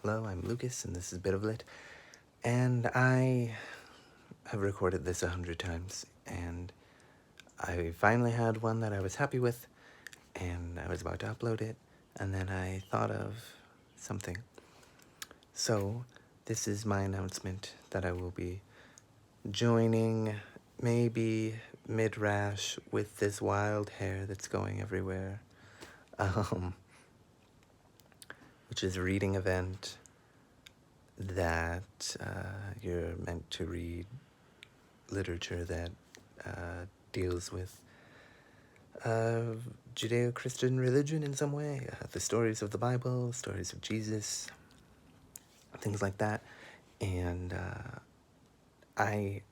Hello, I'm Lucas, and this is Bit of Lit. And I have recorded this 100 times, and I finally had one that I was happy with, and I was about to upload it, and then I thought of something. So, this is my announcement that I will be joining maybe midrash with this wild hair that's going everywhere, which is a reading event that you're meant to read literature that deals with Judeo-Christian religion in some way, the stories of the Bible, stories of Jesus, things like that. And I'm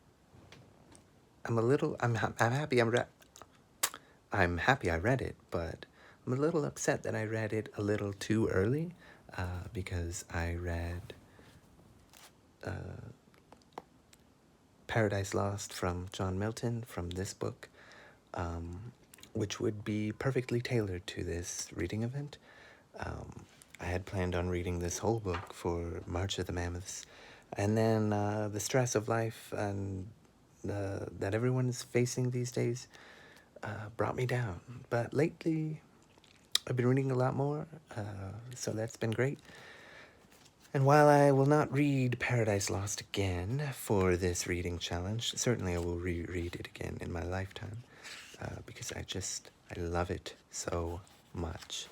happy I read it, but I'm a little upset that I read it a little too early, because I read Paradise Lost from John Milton from this book, which would be perfectly tailored to this reading event. I had planned on reading this whole book for March of the Mammoths, and then the stress of life and that everyone's facing these days brought me down. But lately, I've been reading a lot more, so that's been great. And while I will not read Paradise Lost again for this reading challenge, certainly I will reread it again in my lifetime, because I love it so much.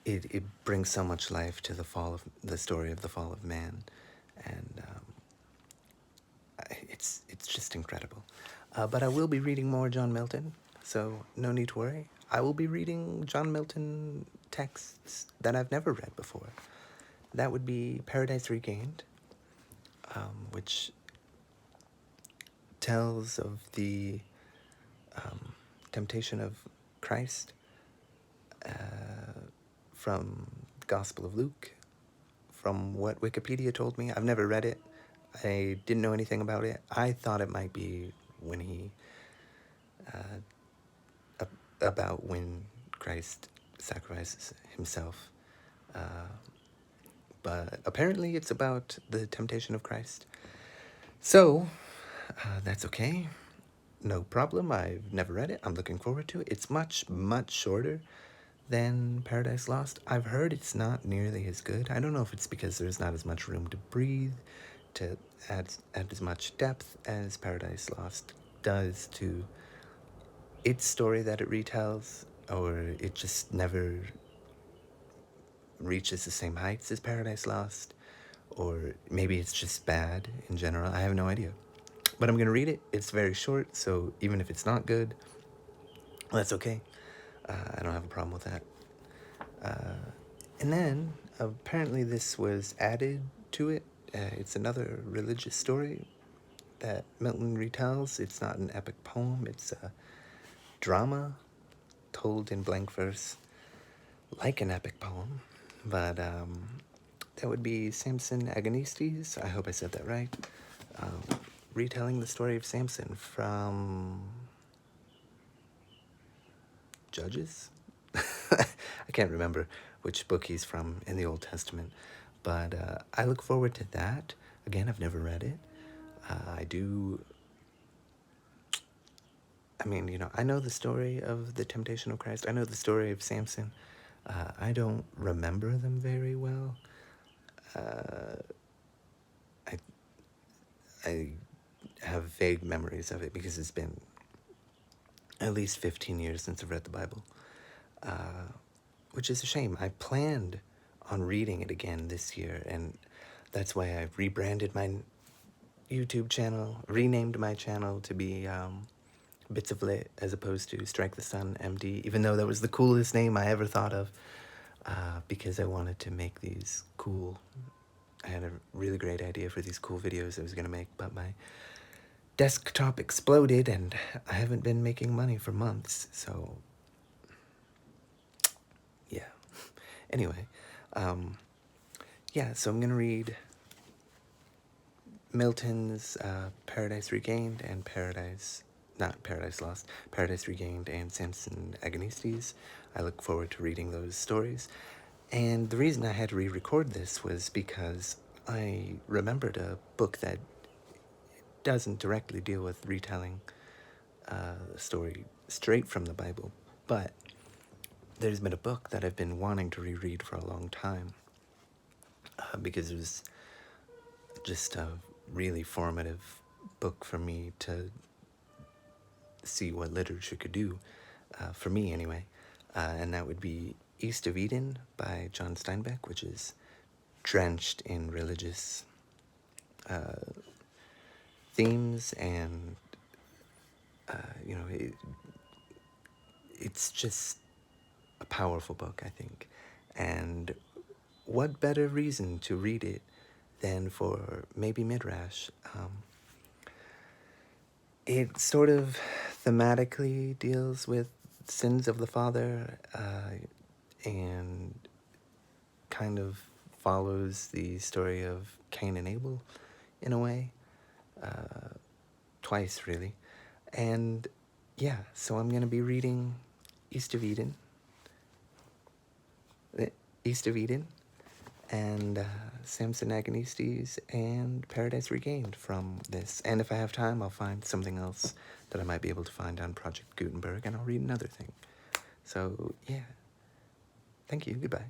It brings so much life to the story of the fall of man, and it's just incredible. But I will be reading more John Milton, so no need to worry. I will be reading John Milton texts that I've never read before. That would be Paradise Regained, which tells of the temptation of Christ from the Gospel of Luke, from what Wikipedia told me. I've never read it. I didn't know anything about it. I thought it might be when about when Christ sacrifices himself. But apparently it's about the temptation of Christ. So, that's okay. No problem. I've never read it. I'm looking forward to it. It's much, much shorter than Paradise Lost. I've heard it's not nearly as good. I don't know if it's because there's not as much room to breathe, to add as much depth as Paradise Lost does to its story that it retells, or it just never reaches the same heights as Paradise Lost, or maybe it's just bad in general. I have no idea. But I'm going to read it. It's very short, so even if it's not good, that's okay. I don't have a problem with that. And then, apparently this was added to it. It's another religious story that Milton retells. It's not an epic poem. It's a drama told in blank verse like an epic poem. But that would be Samson Agonistes. I hope I said that right. Retelling the story of Samson from Judges? I can't remember which book he's from in the Old Testament, but I look forward to that. Again, I've never read it. I know the story of the temptation of Christ. I know the story of Samson. I don't remember them very well. I have vague memories of it because it's been at least 15 years since I've read the Bible, which is a shame. I planned on reading it again this year, and that's why I've rebranded my YouTube channel, renamed my channel to be Bits of Lit as opposed to Strike the Sun MD, even though that was the coolest name I ever thought of, because I wanted to make these cool. I had a really great idea for these cool videos I was going to make, but my desktop exploded and I haven't been making money for months, so yeah. Anyway, so I'm going to read Milton's Paradise Regained and Paradise Regained and Samson Agonistes. I look forward to reading those stories. And the reason I had to re-record this was because I remembered a book that doesn't directly deal with retelling the story straight from the Bible, but there's been a book that I've been wanting to reread for a long time because it was just a really formative book for me to see what literature could do, for me anyway, and that would be East of Eden by John Steinbeck, which is drenched in religious themes, and it's just a powerful book, I think. And what better reason to read it than for maybe midrash? It sort of thematically deals with sins of the father, and kind of follows the story of Cain and Abel in a way, twice really. And yeah, so I'm going to be reading East of Eden, East of Eden, and Samson, Agonistes, and Paradise Regained from this. And if I have time, I'll find something else that I might be able to find on Project Gutenberg, and I'll read another thing. So, yeah. Thank you. Goodbye.